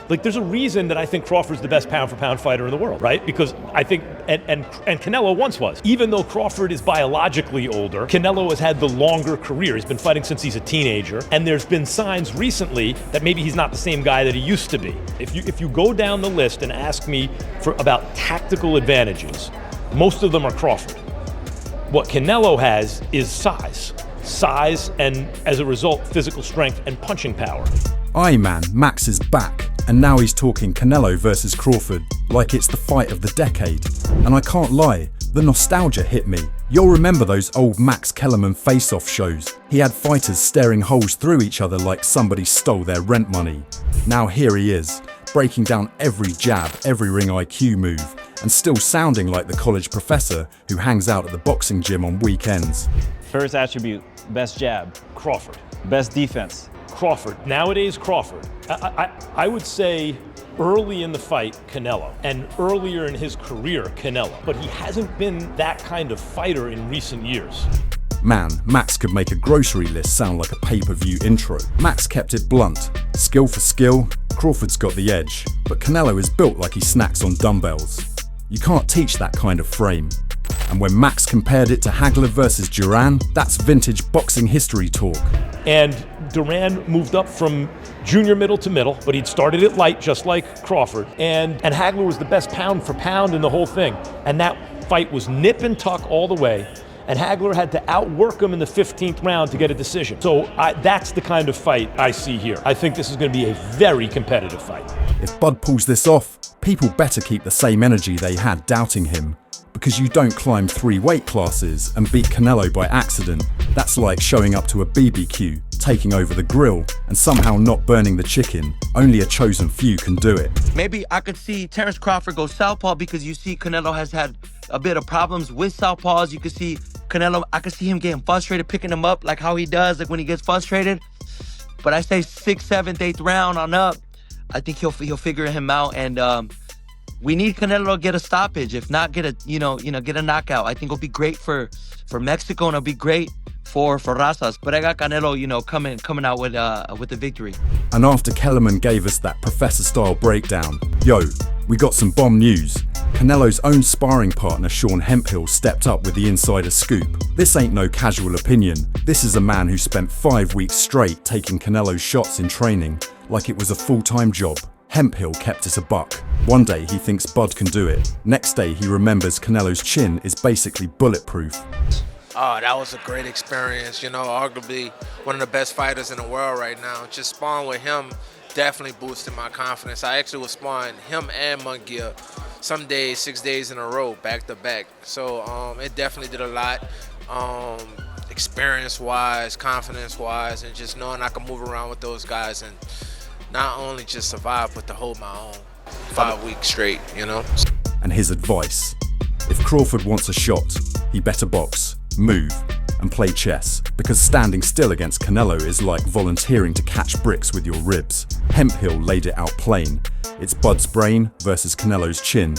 Like, there's a reason that I think Crawford's the best pound-for-pound fighter in the world, right? Because I think, and Canelo once was. Even though Crawford is biologically older, Canelo has had the longer career. He's been fighting since he's a teenager, and there's been signs recently that maybe he's not the same guy that he used to be. If you go down the list and ask me about tactical advantages, most of them are Crawford. What Canelo has is size, and as a result, physical strength and punching power. Aye man, Max is back, and now he's talking Canelo versus Crawford like it's the fight of the decade. And I can't lie, the nostalgia hit me. You'll remember those old Max Kellerman face-off shows. He had fighters staring holes through each other like somebody stole their rent money. Now here he is, breaking down every jab, every ring IQ move, and still sounding like the college professor who hangs out at the boxing gym on weekends. First attribute, best jab. Crawford. Best defense. Crawford. Nowadays, Crawford. I would say early in the fight, Canelo, and earlier in his career, Canelo. But he hasn't been that kind of fighter in recent years. Man, Max could make a grocery list sound like a pay-per-view intro. Max kept it blunt. Skill for skill, Crawford's got the edge. But Canelo is built like he snacks on dumbbells. You can't teach that kind of frame. And when Max compared it to Hagler versus Duran, that's vintage boxing history talk. And Duran moved up from junior middle to middle, but he'd started it light just like Crawford. And Hagler was the best pound for pound in the whole thing. And that fight was nip and tuck all the way. And Hagler had to outwork him in the 15th round to get a decision. So that's the kind of fight I see here. I think this is going to be a very competitive fight. If Bud pulls this off, people better keep the same energy they had doubting him. Because you don't climb 3 weight classes and beat Canelo by accident. That's like showing up to a BBQ, taking over the grill, and somehow not burning the chicken. Only a chosen few can do it. Maybe I could see Terence Crawford go southpaw because you see Canelo has had a bit of problems with southpaws. You could see Canelo, I could see him getting frustrated, picking him up like how he does, like when he gets frustrated. But I say 6th, 7th, 8th round on up, I think he'll figure him out, and we need Canelo to get a stoppage, if not get a get a knockout. I think it'll be great for Mexico, and it'll be great for Razas. But I got Canelo, coming out with the victory. And after Kellerman gave us that professor-style breakdown, we got some bomb news. Canelo's own sparring partner Sean Hemphill stepped up with the insider scoop. This ain't no casual opinion. This is a man who spent 5 weeks straight taking Canelo's shots in training like it was a full-time job. Hemphill kept it a buck. One day he thinks Bud can do it. Next day he remembers Canelo's chin is basically bulletproof. Oh, that was a great experience. Arguably one of the best fighters in the world right now. Just sparring with him definitely boosted my confidence. I actually was sparring him and Munguia some days, 6 days in a row, back to back. So it definitely did a lot, experience-wise, confidence-wise, and just knowing I can move around with those guys and not only just survive, but to hold my own 5 weeks straight, And his advice: if Crawford wants a shot, he better box, move, and play chess, because standing still against Canelo is like volunteering to catch bricks with your ribs. Hemphill laid it out plain. It's Bud's brain versus Canelo's chin,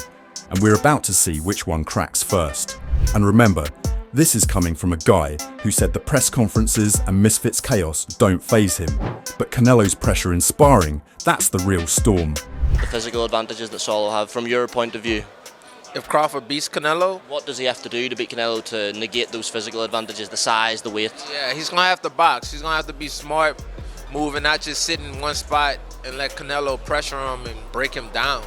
and we're about to see which one cracks first. And remember, this is coming from a guy who said the press conferences and Misfits chaos don't faze him. But Canelo's pressure in sparring, that's the real storm. The physical advantages that Saul will have, from your point of view. If Crawford beats Canelo, what does he have to do to beat Canelo to negate those physical advantages, the size, the weight? Yeah, he's going to have to box. He's going to have to be smart, move, and not just sit in one spot and let Canelo pressure him and break him down.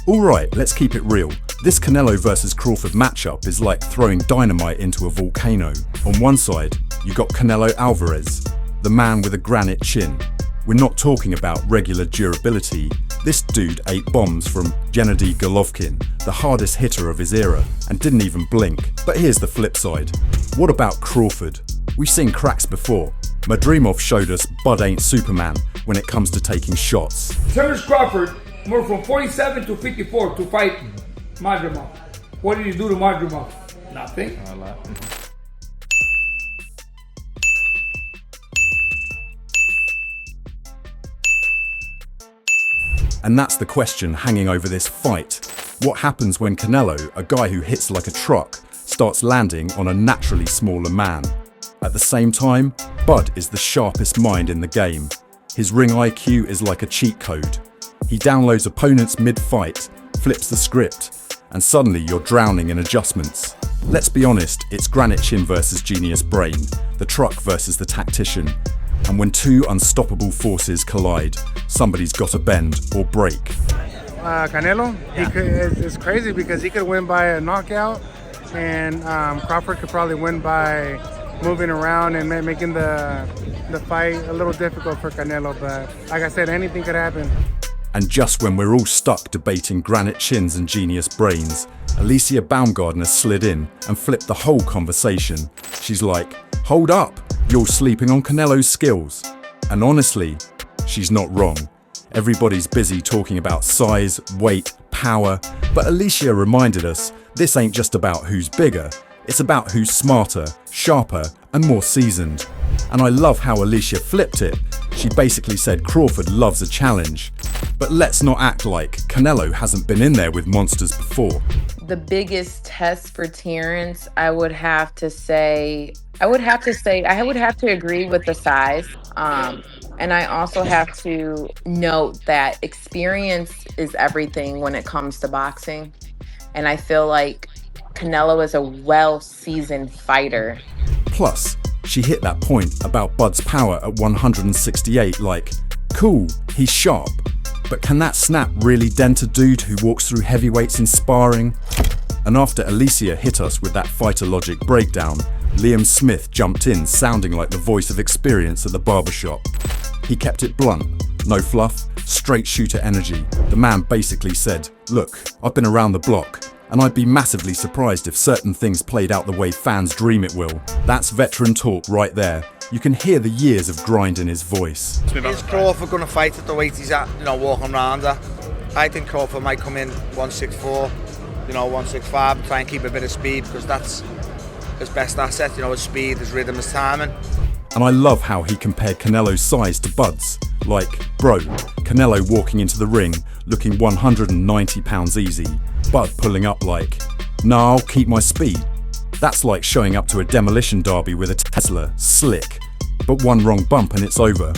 Alright, let's keep it real. This Canelo versus Crawford matchup is like throwing dynamite into a volcano. On one side, you got Canelo Alvarez, the man with a granite chin. We're not talking about regular durability. This dude ate bombs from Gennady Golovkin, the hardest hitter of his era, and didn't even blink. But here's the flip side. What about Crawford? We've seen cracks before. Madrimov showed us Bud ain't Superman when it comes to taking shots. Terence Crawford moved from 47 to 54 to fight Madrimov. What did he do to Madrimov? Nothing. A lot. And that's the question hanging over this fight. What happens when Canelo, a guy who hits like a truck, starts landing on a naturally smaller man? At the same time, Bud is the sharpest mind in the game. His ring IQ is like a cheat code. He downloads opponents mid-fight, flips the script, and suddenly you're drowning in adjustments. Let's be honest, it's Granite Chin versus Genius Brain, the truck versus the tactician. And when two unstoppable forces collide, somebody's got to bend or break. Canelo, it's crazy because he could win by a knockout, and Crawford could probably win by moving around and making the fight a little difficult for Canelo. But like I said, anything could happen. And just when we're all stuck debating Granite Chins and Genius Brains, Alicia Boundard slid in and flipped the whole conversation. She's like, hold up, you're sleeping on Canelo's skills. And honestly, she's not wrong. Everybody's busy talking about size, weight, power, but Alicia reminded us this ain't just about who's bigger, it's about who's smarter, sharper, and more seasoned. And I love how Alicia flipped it. She basically said Crawford loves a challenge. But let's not act like Canelo hasn't been in there with monsters before. The biggest test for Terence, I would have to agree with the size. And I also have to note that experience is everything when it comes to boxing. And I feel like Canelo is a well-seasoned fighter. Plus, she hit that point about Bud's power at 168 like, cool, he's sharp, but can that snap really dent a dude who walks through heavyweights in sparring? And after Alicia hit us with that fighter logic breakdown, Liam Smith jumped in sounding like the voice of experience at the barbershop. He kept it blunt, no fluff, straight shooter energy. The man basically said, look, I've been around the block, and I'd be massively surprised if certain things played out the way fans dream it will. That's veteran talk right there. You can hear the years of grind in his voice. Is Crawford going to fight at the weight he's at, walking around at? I think Crawford might come in 164, 165, and try and keep a bit of speed, because that's his best asset, his speed, his rhythm, his timing. And I love how he compared Canelo's size to Bud's. Like, bro, Canelo walking into the ring looking 190 pounds easy, Bud pulling up like, nah, I'll keep my speed. That's like showing up to a demolition derby with a Tesla, slick, but one wrong bump and it's over.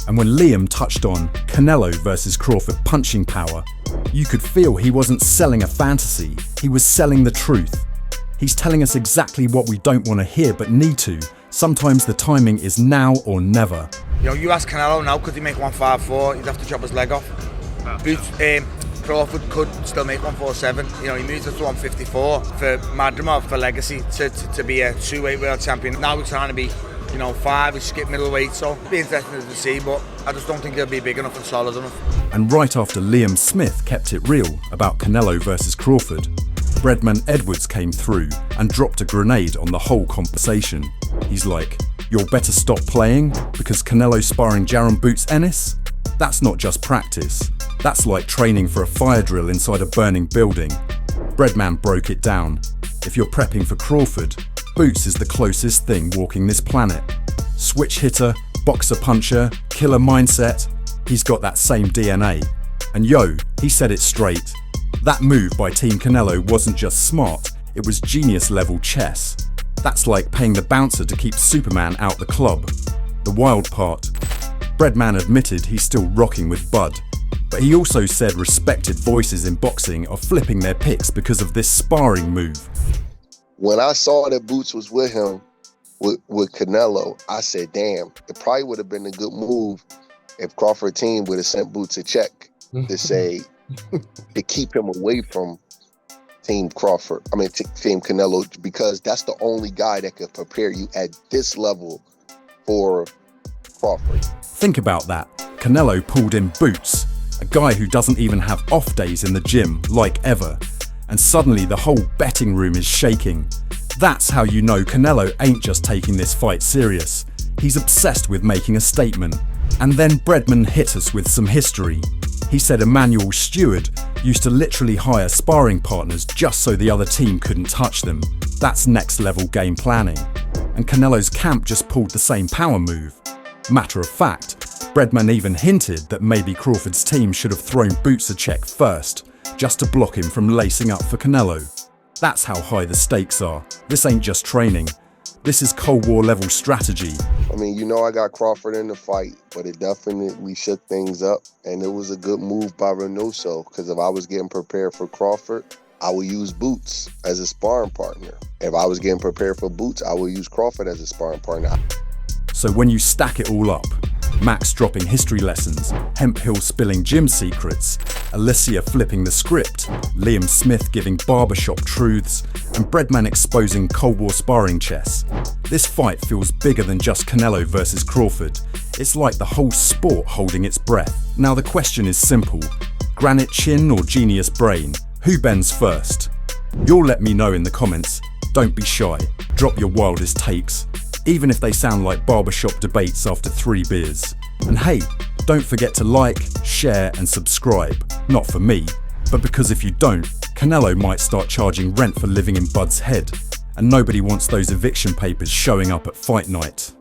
And when Liam touched on Canelo versus Crawford punching power, you could feel he wasn't selling a fantasy, he was selling the truth. He's telling us exactly what we don't want to hear but need to. Sometimes the timing is now or never. You ask Canelo now, could he make 154? He'd have to chop his leg off. Crawford could still make 147. He moved it to 154 for Madrimov, for legacy, to be a two-weight world champion. Now he's trying to be, 5, he skipped middleweight, so it'll be interesting to see, but I just don't think he'll be big enough and solid enough. And right after Liam Smith kept it real about Canelo versus Crawford, Breadman Edwards came through and dropped a grenade on the whole conversation. He's like, you'll better stop playing because Canelo's sparring Jaron Boots Ennis? That's not just practice. That's like training for a fire drill inside a burning building. Breadman broke it down. If you're prepping for Crawford, Boots is the closest thing walking this planet. Switch hitter, boxer puncher, killer mindset. He's got that same DNA. And he said it straight. That move by Team Canelo wasn't just smart, it was genius level chess. That's like paying the bouncer to keep Superman out the club. The wild part, Breadman admitted he's still rocking with Bud, but he also said respected voices in boxing are flipping their picks because of this sparring move. When I saw that Boots was with him, with Canelo, I said, damn, it probably would have been a good move if Crawford team would have sent Boots a check to say, to keep him away from Team Canelo, because that's the only guy that could prepare you at this level for Crawford. Think about that. Canelo pulled in Boots, a guy who doesn't even have off days in the gym, like ever. And suddenly the whole betting room is shaking. That's how you know Canelo ain't just taking this fight serious. He's obsessed with making a statement. And then Breadman hit us with some history. He said Emmanuel Stewart used to literally hire sparring partners just so the other team couldn't touch them. That's next level game planning. And Canelo's camp just pulled the same power move. Matter of fact, Breadman even hinted that maybe Crawford's team should have thrown Boots a check first, just to block him from lacing up for Canelo. That's how high the stakes are. This ain't just training. This is Cold War level strategy. I mean, you know I got Crawford in the fight, but it definitely shook things up. And it was a good move by Reynoso, because if I was getting prepared for Crawford, I would use Boots as a sparring partner. If I was getting prepared for Boots, I would use Crawford as a sparring partner. So when you stack it all up, Max dropping history lessons, Hemphill spilling gym secrets, Alicia flipping the script, Liam Smith giving barbershop truths, and Breadman exposing Cold War sparring chess. This fight feels bigger than just Canelo versus Crawford. It's like the whole sport holding its breath. Now the question is simple: granite chin or genius brain? Who bends first? You'll let me know in the comments. Don't be shy. Drop your wildest takes, even if they sound like barbershop debates after 3 beers. And hey, don't forget to like, share and subscribe. Not for me, but because if you don't, Canelo might start charging rent for living in Bud's head, and nobody wants those eviction papers showing up at fight night.